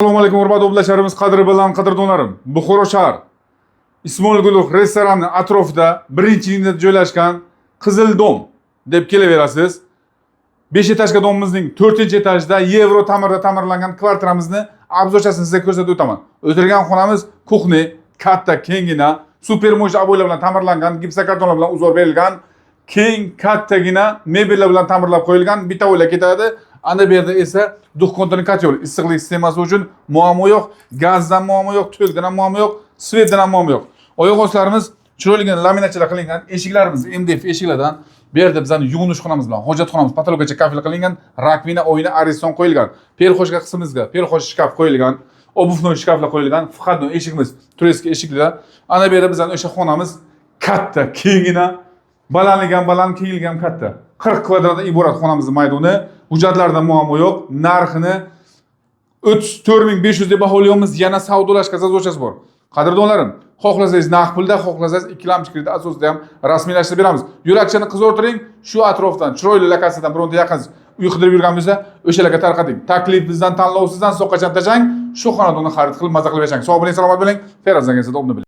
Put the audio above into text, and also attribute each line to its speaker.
Speaker 1: Assalomu alaykum hurmatli oblasharimiz, qadri bilan qadrdonlarim. Buxoro shahar Ismoilgul restorani atrofida birinchi liniyada joylashgan Qizil dom deb kelaverasiz. 5 etajga domimizning 4-etajda Yevro ta'mirda ta'mirlangan kvartiramizni obzorchasini sizga ko'rsatib o'taman. O'tirgan xonamiz kuxni, katta, kengina, super mo'j aboylar bilan ta'mirlangan, gipsokartonlar bilan uzor berilgan, keng, kattagina mebellar bilan ta'mirlab qo'yilgan. Bitta o'yla ketadi. Ana bu yerda esa duh kontr-kotyol, issiqlik sistemasi uchun muammo yo'q, gazdan muammo yo'q, tokdan ham muammo yo'q, svetdan ham muammo yo'q. Oyoq ostlarimiz chiroyligina laminatsiyalar qilingan, eshiklarimiz MDF eshiklardan. Bu yerda bizning yuvinish xonamiz bilan hojatxonamiz patologiyacha kafil qilingan, rakvina, oyna, ariston qo'yilgan. Perxoshka qismimizga perxosh shkaf qo'yilgan, obuvnoy shkaflar qo'yilgan, vходной eshigimiz tureski eshiklar. Ana bu yerda bizning o'sha xonamiz katta, kengina, baland, kengilgan katta. 40 kvadratdan iborat xonamizning maydoni. Hujjatlarda muammo yo'q. Narxini 34.500 deb baholayapmiz. Yana savdolashga zazochasi bor. Qadrdonlarim, xohlasangiz naqd pulda, xohlasangiz ikkilamchi kredit asosida ham rasmiylashtirib beramiz. Yo'lakchani qizartiring, shu atrofdan, chiroyli lokatsiyadan bironta yaqin uy qidirib yurgan bo'lsa, o'shalarga tarqating. Taklif bizdan, tanlovsizdan soqqacham tashang, shu xonadonni xarid qilib, maza qilib yashang. Sog' bo'ling, salomat bo'ling. Feroz agentsi